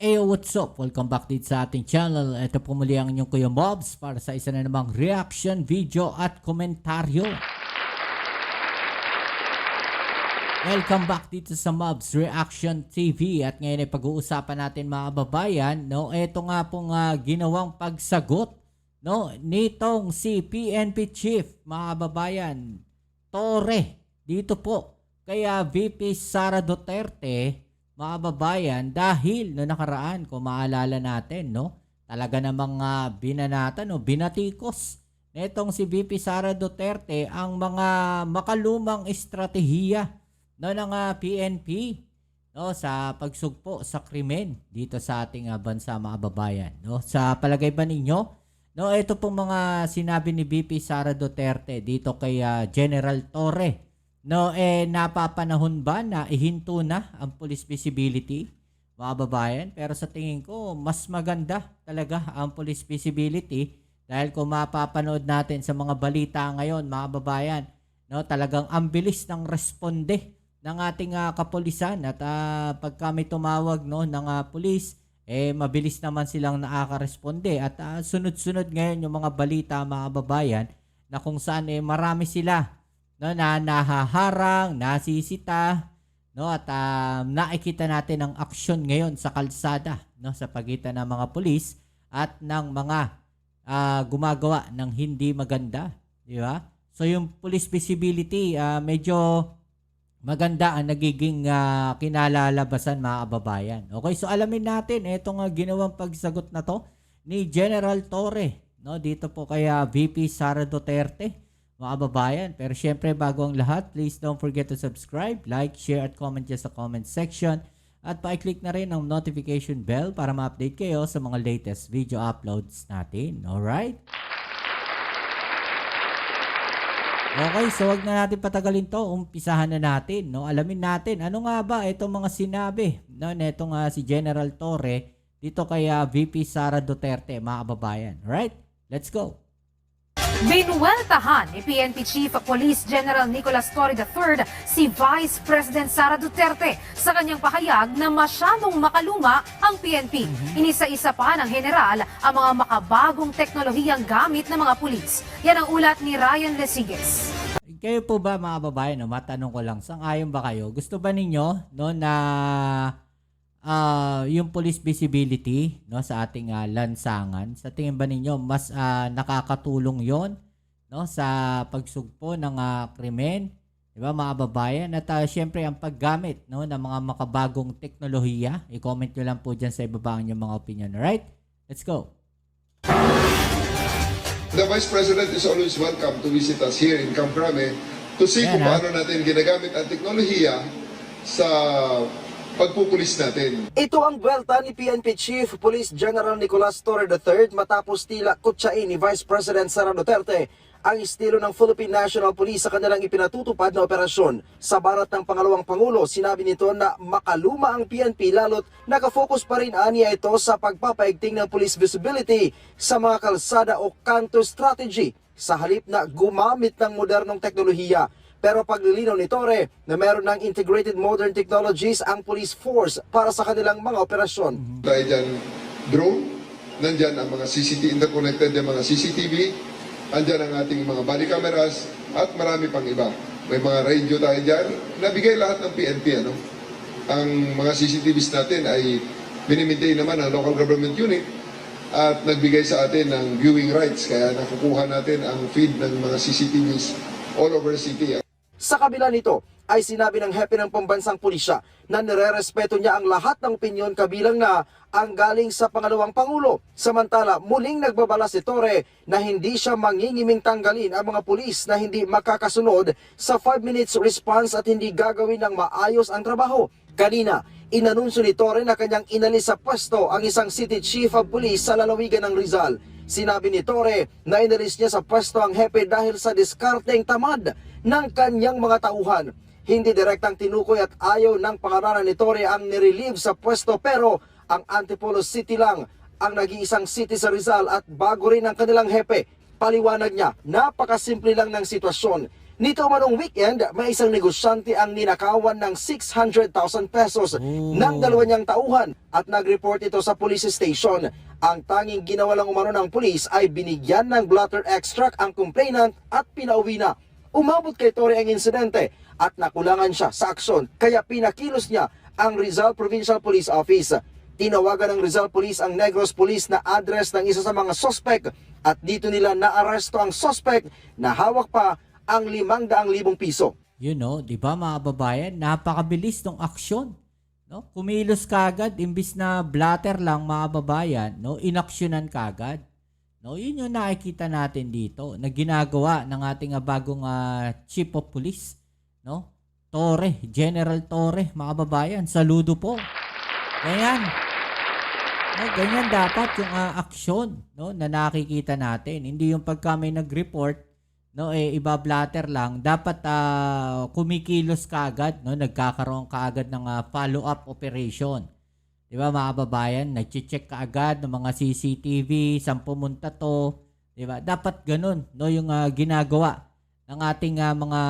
Hey, what's up? Welcome back dito sa ating channel. Ito po muli ang inyong Kuya Mobs para sa isa na namang reaction video at komentaryo. Welcome back dito sa Mobs Reaction TV at ngayon ay pag-uusapan natin mga kababayan, no? Ito nga pong ginawang pagsagot, no, nitong si PNP Chief, mga kababayan, Torre, dito po kaya VP Sara Duterte, mga kababayan, dahil no nakaraan, kung maalala natin, no, talaga namang binanatan o binatikos nitong si VP Sara Duterte ang mga makalumang estratehiya no ng PNP no sa pagsugpo sa krimen dito sa ating bansa, mga kababayan, no. Sa palagay ba ninyo, no, ito pong mga sinabi ni VP Sara Duterte dito kay General Torre, no, napapanahon ba na ihinto na ang police visibility, mga babayan? Pero sa tingin ko, mas maganda talaga ang police visibility dahil kung mapapanood natin sa mga balita ngayon, mga babayan, no, talagang ang bilis ng responde ng ating kapulisan at pagka may tumawag, no, ng pulis, mabilis naman silang nakakaresponde at sunod-sunod ngayon yung mga balita, mga babayan, na kung saan marami sila, no, na nahaharang, nasisita, no, at nakikita natin ang aksyon ngayon sa kalsada, no, sa pagitan ng mga pulis at ng mga gumagawa ng hindi maganda, di ba? So yung police visibility, medyo maganda ang nagiging kinalalabasan, mga kababayan. Okay, so alamin natin itong ginawang pagsagot na to ni General Torre, no, dito po kay VP Sara Duterte, mga kababayan. Pero syempre, bago ang lahat, please don't forget to subscribe, like, share at comment dyan sa comment section. At pa-click na rin ang notification bell para ma-update kayo sa mga latest video uploads natin. Alright? Okay, so wag na natin patagalin to. Umpisahan na natin, no? Alamin natin, ano nga ba itong mga sinabi, no, netong si General Torre dito kay VP Sara Duterte, mga kababayan. Alright? Let's go! Binuweltahan ni PNP Chief of Police General Nicolas Torre III si Vice President Sara Duterte sa kanyang pahayag na masyadong makaluma ang PNP. Inisa-isa pa ng general ang mga makabagong teknolohiyang gamit ng mga pulis. Yan ang ulat ni Ryan Lesigues. Kayo po ba, mga babae, no, matanong ko lang, sang-ayon ba kayo? Gusto ba ninyo, no, na yung police visibility, no, sa ating lansangan, sa tingin ba ninyo mas nakakatulong yon, no, sa pagsugpo ng krimen, di ba, mga babayan? At syempre ang paggamit, no, ng mga makabagong teknolohiya, i-comment nyo lang po dyan sa ibaba ang inyong mga opinion. Alright? Let's go! The Vice President is always welcome to visit us here in Camp Crame to see kung paano natin ginagamit ang teknolohiya sa pagpupulis natin. Ito ang buwelta ni PNP Chief Police General Nicolas Torre III matapos tila kutsain ni Vice President Sara Duterte ang estilo ng Philippine National Police sa kanilang ipinatutupad na operasyon. Sa barat ng pangalawang Pangulo, sinabi nito na makaluma ang PNP lalo't nakafocus pa rin aniya ito sa pagpapaigting ng police visibility sa mga kalsada o counter strategy sa halip na gumamit ng modernong teknolohiya. Pero paglilinaw ni Torre na meron ng integrated modern technologies ang police force para sa kanilang mga operasyon. Dahil dyan, drone, nandyan ang mga CCTV, interconnected yung mga CCTV, andyan ang ating mga body cameras, at marami pang iba. May mga radio tayo dyan, nabigay lahat ng PNP. Ano? Ang mga CCTVs natin ay binimaintain naman ng local government unit at nagbigay sa atin ng viewing rights, kaya nakukuha natin ang feed ng mga CCTVs all over the city. Sa kabila nito ay sinabi ng hepe ng pambansang pulisya na nirerespeto niya ang lahat ng opinyon kabilang na ang galing sa pangalawang Pangulo. Samantala, muling nagbabala si Torre na hindi siya mangingiming tanggalin ang mga pulis na hindi makakasunod sa 5 minutes response at hindi gagawin ng maayos ang trabaho. Kanina, inanunsyo ni Torre na kanyang inalis sa pwesto ang isang City Chief of Police sa lalawigan ng Rizal. Sinabi ni Torre na inalis niya sa pwesto ang hepe dahil sa diskarteng tamad ng kanyang mga tauhan. Hindi direktang tinukoy at ayaw ng pangaralan ni Torre ang nirelieve sa pwesto, pero ang Antipolo City lang ang nag-iisang city sa Rizal at bago rin ang kanilang hepe. Paliwanag niya, napakasimple lang ng sitwasyon. Nito manong weekend, may isang negosyante ang ninakawan ng 600,000 pesos ng dalawa niyang tauhan at nag-report ito sa police station. Ang tanging ginawa lang umano ng pulis ay binigyan ng blotter extract ang complainant at pinauwi na. Umabot kay Torre ang insidente at nakulangan siya sa aksyon kaya pinakilos niya ang Rizal Provincial Police Office. Tinawagan ng Rizal Police ang Negros Police na address ng isa sa mga sospek at dito nila naaresto ang sospek na hawak pa ang 500,000 piso. You know, di ba mga babayan, napakabilis ng aksyon. No? Kumilos kagad, imbis na blatter lang mga babayan, no? Inaksyonan kagad. No? Yun yung nakikita natin dito na ginagawa ng ating bagong Chief of Police. No? Torre, General Torre, mga babayan, saludo po. Ganyan. No, ganyan dapat yung aksyon, no, na nakikita natin. Hindi yung pagka may nag-report, no, iba-blatter lang. Dapat kumikilos kaagad, no, nagkakaroon kaagad ng follow-up operation. Di ba mga babayan, nag-check kaagad ng mga CCTV, saan pumunta to. Di ba? Dapat ganun, no, yung ginagawa ng ating mga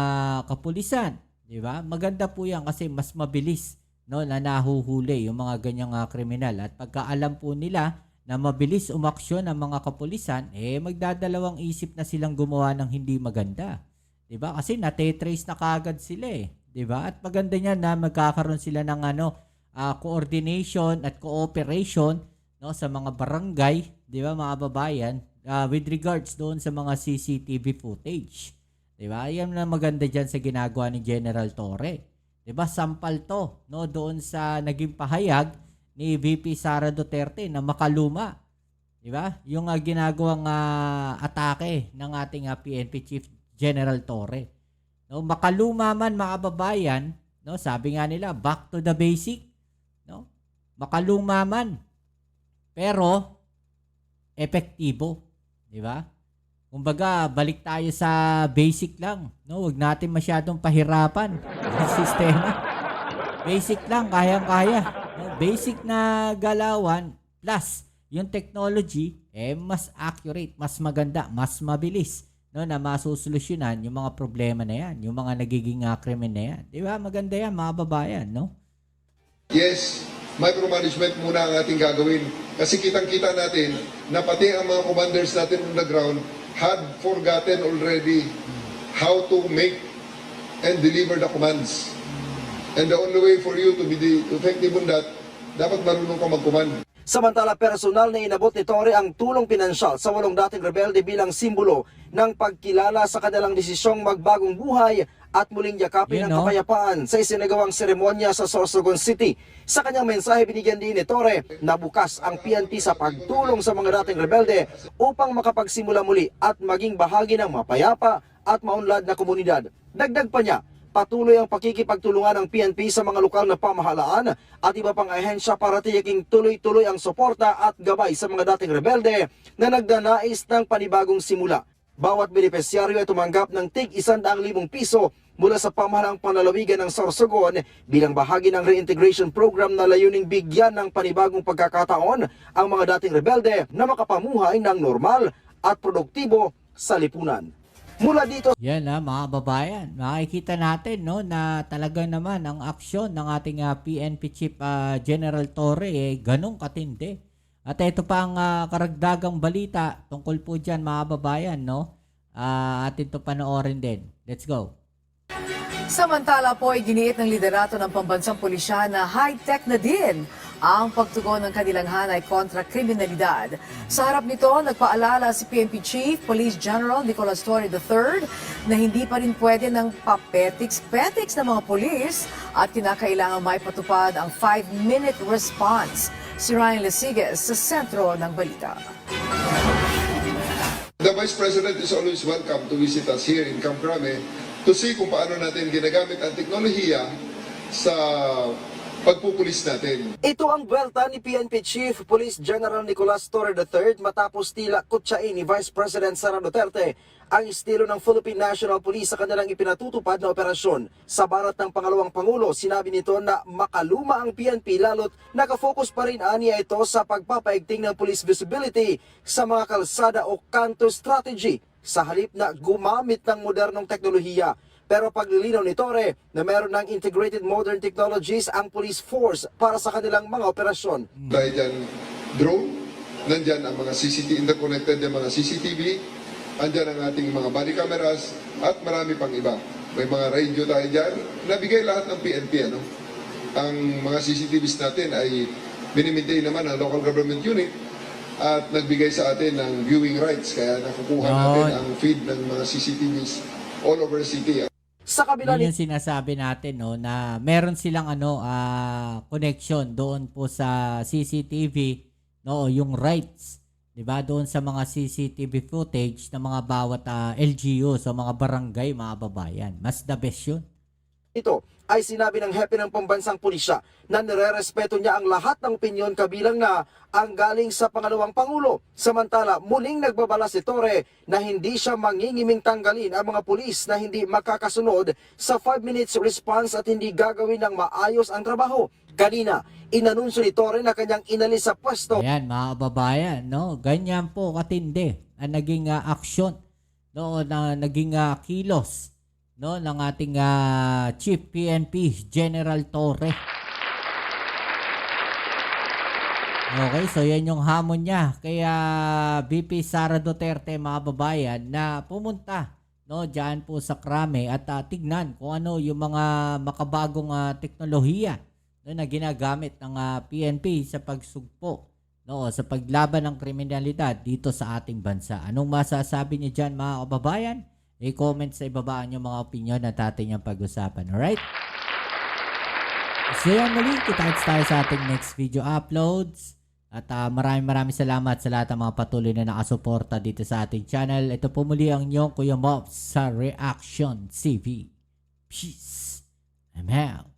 kapulisan. Di ba? Maganda po yan kasi mas mabilis, no, na nahuhuli yung mga ganyang kriminal. At pagka alam po nila na mabilis umaksyon ang mga kapulisan, magdadalawang isip na silang gumawa ng hindi maganda. 'Di ba? Kasi nate-trace na kaagad sila 'di ba? At maganda niyan na magkakaroon sila ng coordination at cooperation, no, sa mga barangay, 'di ba, mga babayan, with regards doon sa mga CCTV footage. 'Di ba? Yan na maganda diyan sa ginagawa ni General Torre. 'Di ba? Sampal 'to, no, doon sa naging pahayag ni VP Sara Duterte na makaluma. 'Di ba? Yung ginagawang atake ng ating PNP Chief General Torre. No, makaluma man mga babayan, no, sabi nga nila back to the basic, no? Makaluma man pero epektibo, 'di ba? Kumbaga, balik tayo sa basic lang, no? Huwag natin masyadong pahirapan ang sistema. Basic lang, kayang-kaya. No? Basic na galawan plus yung technology mas accurate, mas maganda, mas mabilis, no, na masusolusyonan yung mga problema na yan, yung mga nagiging krimen na yan. Di ba? Maganda yan, mga babayan, no? Yes, micromanagement muna ang ating gagawin. Kasi kitang-kita natin na pati ang mga commanders natin on the ground had forgotten already how to make and deliver the commands. And the only way for you to be effective on that, dapat marunong ka mag-command. Samantala, personal na inabot ni Torre ang tulong pinansyal sa 8 dating rebelde bilang simbolo ng pagkilala sa kanilang desisyong magbagong buhay at muling yakapin ang kapayapaan sa isinagawang seremonya sa Sorsogon City. Sa kanyang mensahe, binigyan din ni Torre na bukas ang PNP sa pagtulong sa mga dating rebelde upang makapagsimula muli at maging bahagi ng mapayapa at maunlad na komunidad. Dagdag pa niya, patuloy ang pakikipagtulungan ng PNP sa mga lokal na pamahalaan at iba pang ahensya para tiyaking tuloy-tuloy ang suporta at gabay sa mga dating rebelde na nagdanais ng panibagong simula. Bawat benepisyaryo ay tumanggap ng tig 100,000 piso mula sa pamahalaang panlalawigan ng Sorsogon bilang bahagi ng reintegration program na layuning bigyan ng panibagong pagkakataon ang mga dating rebelde na makapamuhay ng normal at produktibo sa lipunan. Mula dito, yan mga babayan, makikita natin, no, na talaga naman ang aksyon ng ating PNP Chief General Torre ganong katindi. At ito pa ang karagdagang balita tungkol po dyan, mga babayan, no? Atin ito panoorin din. Let's go. Samantala po, iginiit ng liderato ng pambansang pulisya na high-tech na din ang pagtugon ng kanilang hanay kontra kriminalidad. Sa harap nito, nagpaalala si PNP Chief Police General Nicolas Torre III na hindi pa rin pwede ng papetiks-petiks ng mga pulis at kinakailangan may patupad ang 5-minute response. Si Ryan Lesiges sa sentro ng balita. The Vice President is always welcome to visit us here in Camp Crame to see kung paano natin ginagamit ang teknolohiya sa pagpupulis natin. ito ang buwelta ni PNP Chief Police General Nicolas Torre III matapos tila kutsain ni Vice President Sara Duterte ang estilo ng Philippine National Police sa kanilang ipinatutupad na operasyon. Sa barat ng pangalawang Pangulo, sinabi nito na makaluma ang PNP lalo't nakafocus pa rin aniya ito sa pagpapaigting ng police visibility sa mga kalsada o kanto strategy. sa halip na gumamit ng modernong teknolohiya. Pero paglilinaw ni Torre na meron ng integrated modern technologies ang police force para sa kanilang mga operasyon. Dahil dyan, drone, nandyan ang mga interconnected na mga CCTV, andyan ang ating mga body cameras, at marami pang iba. May mga radio tayo dyan, nabigay lahat ng PNP. Ang mga CCTVs natin ay binimaintain naman ng local government unit at nagbigay sa atin ng viewing rights. Kaya nakukuha natin ang feed ng mga CCTVs all over the city. Sa kabila Yun yung sinasabi natin, no, na meron silang connection doon po sa CCTV, no, yung rights, 'di ba, doon sa mga CCTV footage ng mga bawat LGU sa mga barangay, mga babayan. Mas the best yun. ito ay sinabi ng hepe ng pambansang pulisya na nirerespeto niya ang lahat ng opinyon kabilang na ang galing sa pangalawang pangulo. Samantala, muling nagbabala si Torre na hindi siya mangingiming tanggalin ang mga pulis na hindi makakasunod sa 5 minutes response at hindi gagawin ng maayos ang trabaho. Kanina, inanunsyo ni Torre na kanyang inalis sa pwesto. Ayan, mga kababayan, no, ganyan po katindi ang naging aksyon, no, na naging kilos, no, ng ating Chief PNP General Torre. Okay, so yan yung hamon niya kaya VP Sara Duterte, mga babayan, na pumunta, no, diyan po sa Krame at tignan kung ano yung mga makabagong teknolohiya, no, na ginagamit ng PNP sa pagsugpo, no, sa paglaban ng kriminalidad dito sa ating bansa. Anong masasabi niyo diyan, mga kababayan? I-comment sa ibaba ang mga opinion na ating yung pag-usapan. Alright? So yan, muli, kita-kits tayo sa ating next video uploads. At maraming salamat sa lahat ng mga patuloy na nakasuporta dito sa ating channel. Ito po muli ang inyong Kuya Mobs sa Reaction TV. Peace. I'm out.